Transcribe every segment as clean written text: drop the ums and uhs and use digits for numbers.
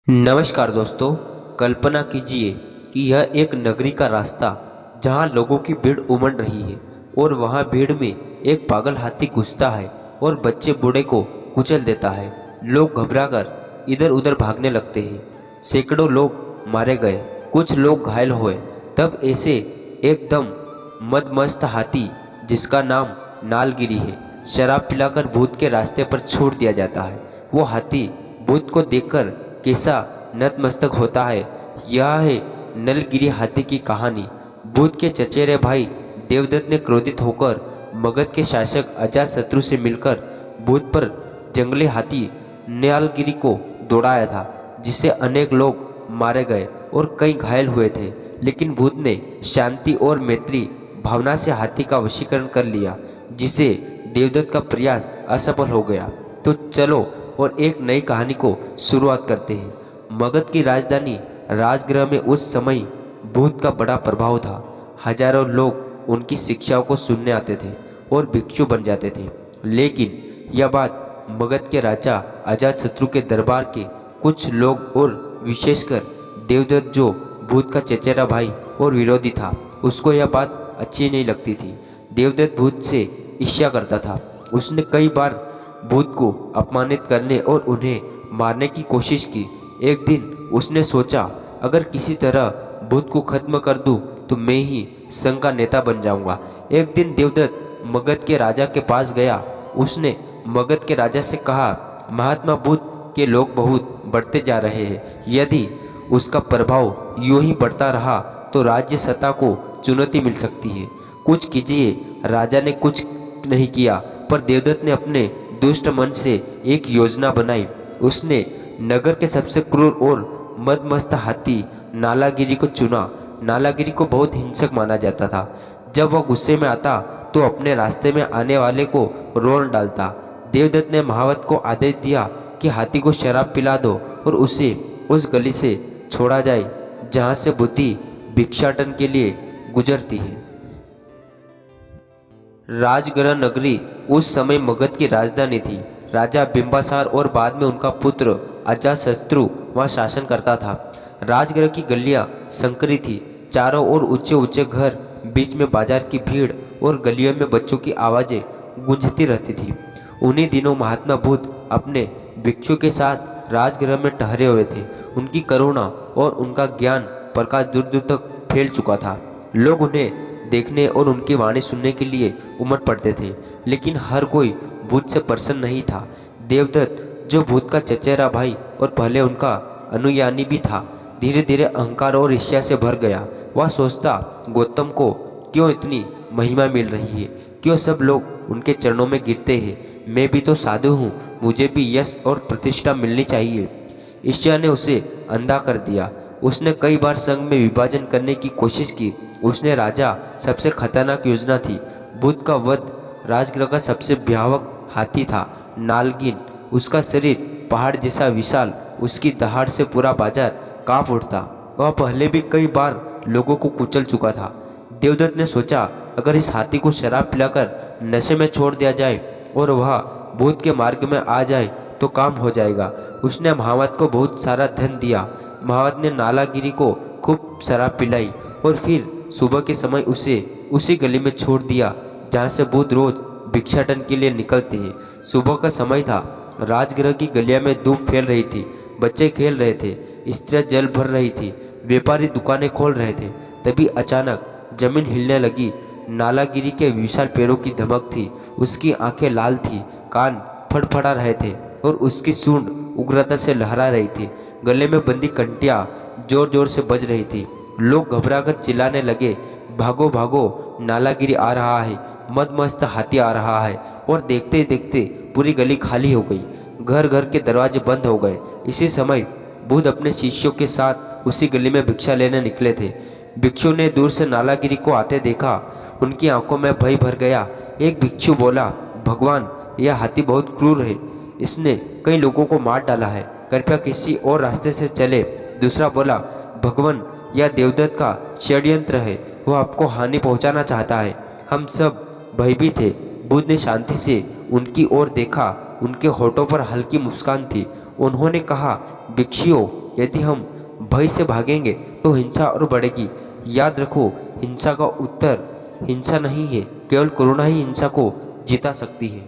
नमस्कार दोस्तों। कल्पना कीजिए कि यह एक नगरी का रास्ता जहां लोगों की भीड़ उमड़ रही है और वहां भीड़ में एक पागल हाथी घुसता है और बच्चे बूढ़े को कुचल देता है। लोग घबराकर इधर उधर भागने लगते हैं। सैकड़ों लोग मारे गए, कुछ लोग घायल हुए। तब ऐसे एकदम मदमस्त हाथी जिसका नाम नालगिरी है, शराब पिलाकर भूत के रास्ते पर छोड़ दिया जाता है। वो हाथी भूत को देखकर कैसा नतमस्तक होता है, यह है नलगिरी हाथी की कहानी। भूत के चचेरे भाई देवदत्त ने क्रोधित होकर मगध के शासक अजातशत्रु से मिलकर भूत पर जंगली हाथी नलगिरी को दौड़ाया था, जिससे अनेक लोग मारे गए और कई घायल हुए थे। लेकिन भूत ने शांति और मैत्री भावना से हाथी का वशीकरण कर लिया, जिसे देवदत्त का प्रयास असफल हो गया। तो चलो और एक नई कहानी को शुरुआत करते हैं। मगध की राजधानी राजगृह में उस समय भूत का बड़ा प्रभाव था। हजारों लोग उनकी शिक्षाओं को सुनने आते थे और भिक्षु बन जाते थे। लेकिन यह बात मगध के राजा अजातशत्रु के दरबार के कुछ लोग और विशेषकर देवदत्त, जो भूत का चचेरा भाई और विरोधी था, उसको यह बात अच्छी नहीं लगती थी। देवदत्त भूत से ईर्ष्या करता था। उसने कई बार भूत को अपमानित करने और उन्हें मारने की कोशिश की। एक दिन उसने सोचा, अगर किसी तरह भूत को खत्म कर दूं तो मैं ही संघ का नेता बन जाऊंगा। एक दिन देवदत्त मगध के राजा के पास गया। उसने मगध के राजा से कहा, महात्मा भूत के लोग बहुत बढ़ते जा रहे हैं। यदि उसका प्रभाव यूं ही बढ़ता रहा तो राज्य सत्ता को चुनौती मिल सकती है। कुछ कीजिए। राजा ने कुछ नहीं किया, पर देवदत्त ने अपने दुष्ट मन से एक योजना बनाई। उसने नगर के सबसे क्रूर और मदमस्त हाथी नालागिरी को चुना। नालागिरी को बहुत हिंसक माना जाता था। जब वह गुस्से में आता तो अपने रास्ते में आने वाले को रोल डालता। देवदत्त ने महावत को आदेश दिया कि हाथी को शराब पिला दो और उसे उस गली से छोड़ा जाए जहां से बुद्धि भिक्षाटन के लिए गुजरती है। राजगृह नगरी उस समय मगध की राजधानी थी। राजा बिंबासार और बाद में उनका पुत्र अजातशत्रु वहाँ शासन करता था। राजगृह की गलियां संकरी थी, चारों ओर ऊंचे ऊंचे घर, बीच में बाजार की भीड़ और गलियों में बच्चों की आवाज़ें गूंजती रहती थी। उन्हीं दिनों महात्मा भूत अपने भिक्षु के साथ राजगृह में ठहरे हुए थे। उनकी करुणा और उनका ज्ञान प्रकाश दूर दूर तक फैल चुका था। लोग उन्हें देखने और उनकी वाणी सुनने के लिए उमड़ पड़ते थे, लेकिन हर कोई भूत से प्रसन्न नहीं था। देवदत्त, जो भूत का चचेरा भाई और पहले उनका अनुयायी भी था, धीरे धीरे अहंकार और ईर्ष्या से भर गया। वह सोचता, गौतम को क्यों इतनी महिमा मिल रही है, क्यों सब लोग उनके चरणों में गिरते हैं। मैं भी तो साधु हूँ, मुझे भी यश और प्रतिष्ठा मिलनी चाहिए। ईर्ष्या ने उसे अंधा कर दिया। उसने कई बार संघ में विभाजन करने की कोशिश की। उसने राजा सबसे खतरनाक योजना थी। भूत का वध। राजगृह का सबसे भयावह हाथी था नालगिन। उसका शरीर पहाड़ जैसा विशाल, उसकी दहाड़ से पूरा बाजार कांप उठता। वह पहले भी कई बार लोगों को कुचल चुका था। देवदत्त ने सोचा, अगर इस हाथी को शराब पिलाकर नशे में छोड़ दिया जाए और वह भूत के मार्ग में आ जाए तो काम हो जाएगा। उसने महावत को बहुत सारा धन दिया। महावत ने नालागिरी को खूब शराब पिलाई और फिर सुबह के समय उसे उसी गली में छोड़ दिया जहाँ से भूत रोज भिक्षाटन के लिए निकलते हैं। सुबह का समय था। राजगृह की गलियां में धूप फैल रही थी, बच्चे खेल रहे थे, स्त्रियां जल भर रही थी, व्यापारी दुकानें खोल रहे थे। तभी अचानक जमीन हिलने लगी। नालागिरी के विशाल पैरों की धमक थी। उसकी आंखें लाल थी, कान फड़फड़ा रहे थे और उसकी सूंड उग्रता से लहरा रही थी। गले में बंदी कंटियां जोर जोर से बज रही थी। लोग घबराकर चिल्लाने लगे, भागो भागो, नालागिरी आ रहा है, मदमस्त हाथी आ रहा है। और देखते ही देखते पूरी गली खाली हो गई। घर घर के दरवाजे बंद हो गए। इसी समय बुद्ध अपने शिष्यों के साथ उसी गली में भिक्षा लेने निकले थे। भिक्षु ने दूर से नालागिरी को आते देखा। उनकी आंखों में भय भर गया। एक भिक्षु बोला, भगवान, यह हाथी बहुत क्रूर है, इसने कई लोगों को मार डाला है, कृपया किसी और रास्ते से चले। दूसरा बोला, भगवान, यह देवदत्त का षड्यंत्र है, वह आपको हानि पहुंचाना चाहता है। हम सब भयभीत थे। बुद्ध ने शांति से उनकी ओर देखा। उनके होठों पर हल्की मुस्कान थी। उन्होंने कहा, भिक्षुओं, यदि हम भय से भागेंगे तो हिंसा और बढ़ेगी। याद रखो, हिंसा का उत्तर हिंसा नहीं है, केवल करुणा ही हिंसा को जीता सकती है।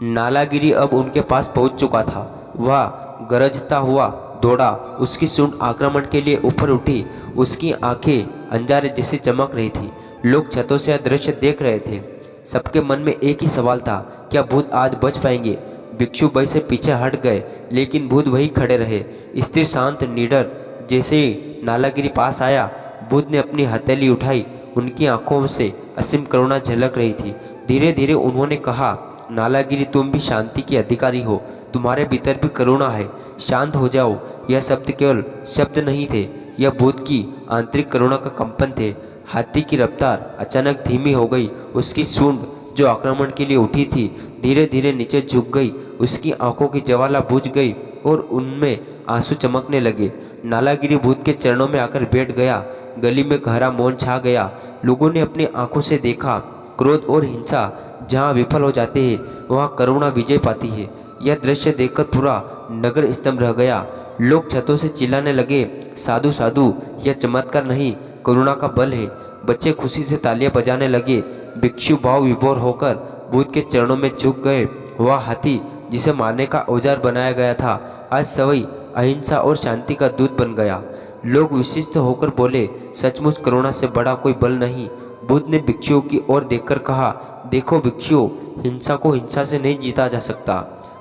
नालागिरी अब उनके पास पहुंच चुका था। वह गरजता हुआ दौड़ा। उसकी सूंड आक्रमण के लिए ऊपर उठी। उसकी आंखें अंजारे जैसी चमक रही थी। लोग छतों से यह दृश्य देख रहे थे। सबके मन में एक ही सवाल था, क्या भूत आज बच पाएंगे? भिक्षु भय से पीछे हट गए, लेकिन भूत वही खड़े रहे, स्थिर शांत निडर। जैसे ही नालागिरी पास आया, भूत ने अपनी हथेली उठाई। उनकी आंखों से असीम करुणा झलक रही थी। धीरे धीरे उन्होंने कहा, नालागिरी, तुम भी शांति की अधिकारी हो, तुम्हारे भीतर भी करुणा है, शांत हो जाओ। यह शब्द केवल शब्द नहीं थे, यह भूत की आंतरिक करुणा का कंपन थे। हाथी की रफ्तार अचानक धीमी हो गई। उसकी सूंड जो आक्रमण के लिए उठी थी, धीरे धीरे नीचे झुक गई। उसकी आंखों की ज्वाला बुझ गई और उनमें आंसू चमकने लगे। नालागिरी भूत के चरणों में आकर बैठ गया। गली में गहरा मौन छा गया। लोगों ने अपनी आंखों से देखा, क्रोध और हिंसा जहाँ विफल हो जाते हैं, वहाँ करुणा विजय पाती है। यह दृश्य देखकर पूरा नगर स्तंभ रह गया। लोग छतों से चिल्लाने लगे, साधु साधु, यह चमत्कार नहीं, करुणा का बल है। बच्चे खुशी से तालियां बजाने लगे। भिक्षु भाव विभोर होकर भूत के चरणों में झुक गए। वह हाथी जिसे मारने का औजार बनाया गया था, आज सवई अहिंसा और शांति का दूत बन गया। लोग विशिष्ट होकर बोले, सचमुच करुणा से बड़ा कोई बल नहीं। बुद्ध ने भिक्षुओं की ओर देखकर कहा, देखो भिक्षुओं, हिंसा को हिंसा से नहीं जीता जा सकता।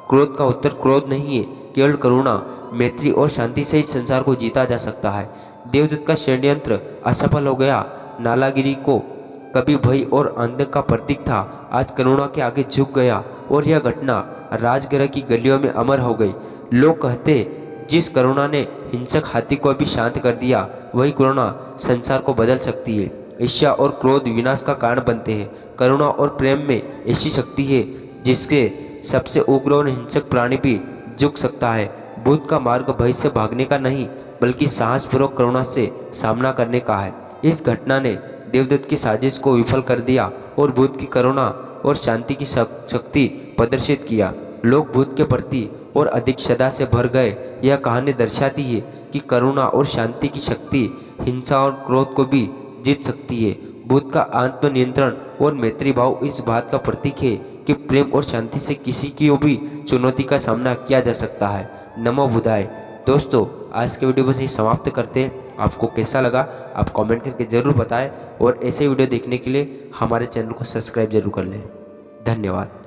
क्रोध का उत्तर क्रोध नहीं है, केवल करुणा, मैत्री और शांति से ही संसार को जीता जा सकता है। देवदत्त का षड्यंत्र असफल हो गया। नालागिरी को कभी भय और आतंक का प्रतीक था, आज करुणा के आगे झुक गया और यह घटना राजगृह की गलियों में अमर हो गई। लोग कहते, जिस करुणा ने हिंसक हाथी को भी शांत कर दिया, वही करुणा संसार को बदल सकती है। ईर्ष्या और क्रोध विनाश का कारण बनते हैं। करुणा और प्रेम में ऐसी शक्ति है जिसके सबसे उग्र और हिंसक प्राणी भी झुक सकता है। बुद्ध का मार्ग भय से भागने का नहीं, बल्कि साहसपूर्वक करुणा से सामना करने का है। इस घटना ने देवदत्त की साजिश को विफल कर दिया और बुद्ध की करुणा और शांति की शक्ति प्रदर्शित किया। लोग बुद्ध के प्रति और अधिक श्रद्धा से भर गए। यह कहानी दर्शाती है कि करुणा और शांति की शक्ति हिंसा और क्रोध को भी जीत सकती है। बुद्ध का आत्मनियंत्रण और मैत्री भाव इस बात का प्रतीक है कि प्रेम और शांति से किसी की भी चुनौती का सामना किया जा सकता है। नमो बुद्धाय। दोस्तों, आज के वीडियो बस यही समाप्त करते हैं। आपको कैसा लगा आप कमेंट करके ज़रूर बताएं और ऐसे वीडियो देखने के लिए हमारे चैनल को सब्सक्राइब जरूर कर लें। धन्यवाद।